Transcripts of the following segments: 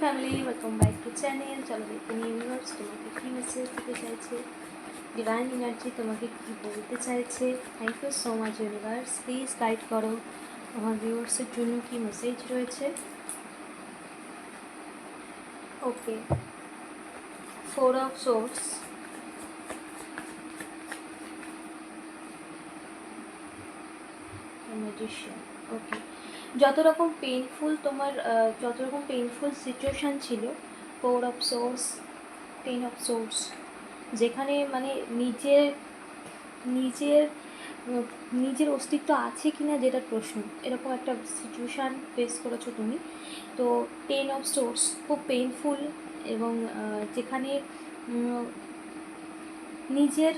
Family, welcome back to channel. চলো দেখুন universe তোমাকে কী মেসেজ দিতে চাইছে, ডিভাইন এনার্জি তোমাকে কী বলতে চাইছে। Thank you so much universe, please guide করো আমার ভিউয়ার্সের জন্য কী মেসেজ রয়েছে। Okay, 4 of swords, magician. Okay, যত রকম পেইনফুল সিচুয়েশান ছিল, 4 অফ সোর্স, 10 অফ সোর্স, যেখানে মানে নিজের নিজের নিজের অস্তিত্ব আছে কি না যেটা প্রশ্ন, এরকম একটা সিচুয়েশান ফেস করেছো তুমি। তো 10 অফ সোর্স খুব পেইনফুল, এবং যেখানে নিজের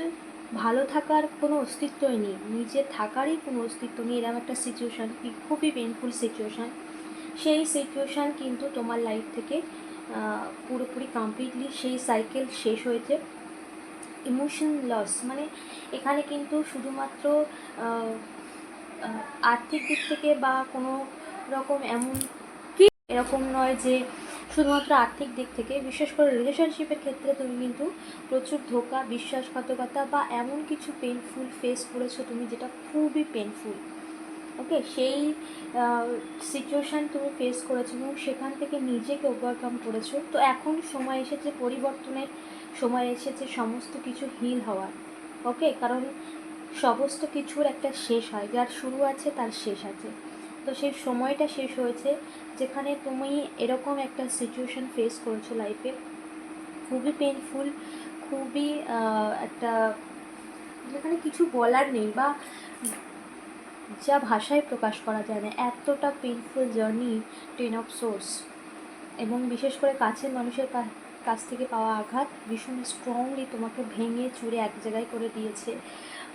ভালো থাকার কোনো অস্তিত্বই নেই, নিজের থাকারই কোনো অস্তিত্ব নেই, এরকম একটা সিচুয়েশান, খুবই পেইনফুল সিচুয়েশান। সেই সিচুয়েশান কিন্তু তোমার লাইফ থেকে পুরোপুরি কমপ্লিটলি সেই সাইকেল শেষ হয়েছে। ইমোশন লস মানে এখানে কিন্তু শুধুমাত্র আর্থিক দিক থেকে বা কোনো রকম এরকম নয় যে শুধুমাত্র আর্থিক দিক থেকে, বিশেষ করে রিলেশনশিপের ক্ষেত্রে তুমি কিন্তু প্রচুর ধোঁকা, বিশ্বাসঘাতকতা বা এমন কিছু পেনফুল ফেস করেছো তুমি, যেটা খুবই পেনফুল। ওকে, সেই সিচুয়েশান তুমি ফেস করেছো এবং সেখান থেকে নিজেকে ওভারকাম করেছো। তো এখন সময় এসেছে পরিবর্তনের, সময় এসেছে সমস্ত কিছু হিল হওয়ার। ওকে, কারণ সমস্ত কিছুর একটা শেষ হয়, যার শুরু আছে তার শেষ আছে। তো সেই সময়টা শেষ হয়েছে যেখানে তুমি এরকম একটা সিচুয়েশান ফেস করেছো লাইফে, খুবই পেনফুল, খুবই একটা, যেখানে কিছু বলার নেই বা যা ভাষায় প্রকাশ করা যায় না, এতটা পেইনফুল জার্নি 10 অফ সোর্স। এবং বিশেষ করে কাছের মানুষের কাছ থেকে পাওয়া আঘাত ভীষণ স্ট্রংলি তোমাকে ভেঙে চুরে এক জায়গায় করে দিয়েছে।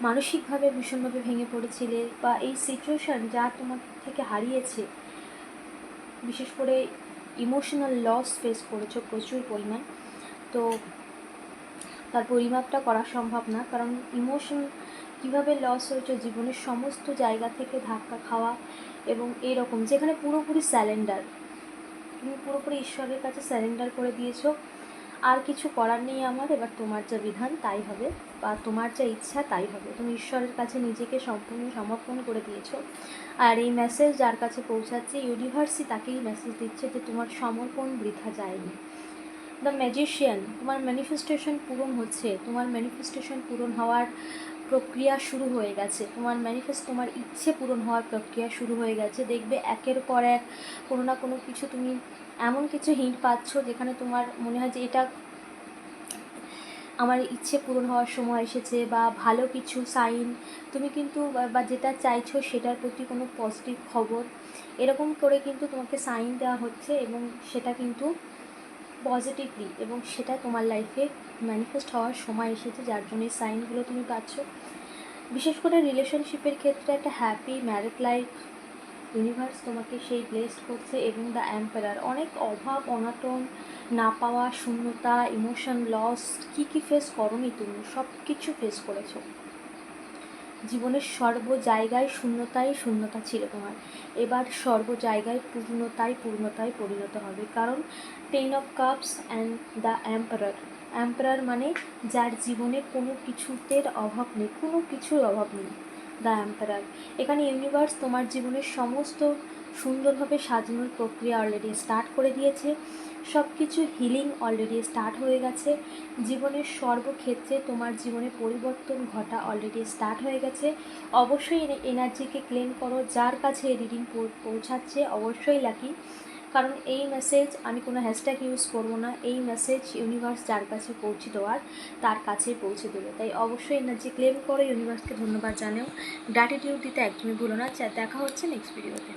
মানসিকভাবে ভীষণভাবে ভেঙে পড়েছিলে, বা এই সিচুয়েশান যা তোমার থেকে হারিয়েছে, বিশেষ করে ইমোশনাল লস ফেস করেছো প্রচুর পরিমাণ। তো তার পরিমাপটা করা সম্ভব না, কারণ ইমোশন কীভাবে লস হয়েছে, জীবনের সমস্ত জায়গা থেকে ধাক্কা খাওয়া, এবং এরকম যেখানে পুরোপুরি স্যারেন্ডার, তুমি পুরোপুরি ঈশ্বরের কাছে স্যারেন্ডার করে দিয়েছো। আর কিছু করার নেই আমার, এবার তোমার যা বিধান তাই হবে, বা তোমার যা ইচ্ছা তাই হবে। তুমি ঈশ্বরের কাছে নিজেকে সম্পূর্ণ সমর্পণ করে দিয়েছো। আর এই মেসেজ যার কাছে পৌঁছাচ্ছে, ইউনিভার্সই তাকেই মেসেজ দিচ্ছে যে তোমার সমর্পণ বৃথা যায়নি। দ্য ম্যাজিশিয়ান, তোমার ম্যানিফেস্টেশন পূরণ হচ্ছে, তোমার ম্যানিফেস্টেশন পূরণ হওয়ার প্রক্রিয়া শুরু হয়ে গেছে, তোমার ইচ্ছে পূরণ হওয়ার প্রক্রিয়া শুরু হয়ে গেছে। দেখবে একের পর এক কোনো না কোনো কিছু তুমি এমন কিছু হিন্ট পাচ্ছ যেখানে তোমার মনে হয় যে এটা আমার ইচ্ছে পূরণ হওয়ার সময় এসেছে, বা ভালো কিছু সাইন তুমি কিন্তু, বা যেটা চাইছো সেটার প্রতি কোনো পজিটিভ খবর, এরকম করে কিন্তু তোমাকে সাইন দেওয়া হচ্ছে, এবং সেটা কিন্তু পজিটিভলি, এবং সেটা তোমার লাইফে ম্যানিফেস্ট হওয়ার সময় এসেছে, যার জন্য এই সাইনগুলো তুমি পাচ্ছ। বিশেষ করে রিলেশনশিপের ক্ষেত্রে একটা হ্যাপি ম্যারিড লাইফ ইউনিভার্স তোমাকে সেই ব্লেসড করছে। এবং দ্য এম্পারার, অনেক অভাব অনটন, না পাওয়া, শূন্যতা, ইমোশন লস, কী ফেস করোনি তুমি, সব কিছু ফেস করেছো। জীবনের সর্ব জায়গায় শূন্যতা ছিল তোমার, এবার সর্ব জায়গায় পূর্ণতায় পরিণত হবে। কারণ 10 of cups and the emperor মানে যার জীবনে কোনো কিছুর অভাব নেই, দ্য এম্পারার। এখানে ইউনিভার্স তোমার জীবনের সমস্ত সুন্দরভাবে সাজানোর প্রক্রিয়া অলরেডি স্টার্ট করে দিয়েছে, সব কিছু হিলিং অলরেডি স্টার্ট হয়ে গেছে, জীবনের সর্বক্ষেত্রে তোমার জীবনে পরিবর্তন ঘটা অলরেডি স্টার্ট হয়ে গেছে। অবশ্যই এনার্জিকে ক্লেম করো, যার কাছে এই রিডিং পৌঁছাচ্ছে অবশ্যই লাকি, কারণ এই মেসেজ আমি কোনো হ্যাশট্যাগ ইউজ করবো না, এই মেসেজ ইউনিভার্স যার কাছে পৌঁছে দেওয়ার তার কাছে পৌঁছে দেবে। তাই অবশ্যই এনার্জি ক্লেম করে ইউনিভার্সকে ধন্যবাদ জানাও, গ্র্যাটিটিউড দিতে একদমই ভুলো না। দেখা হচ্ছে নেক্সট ভিডিওতে।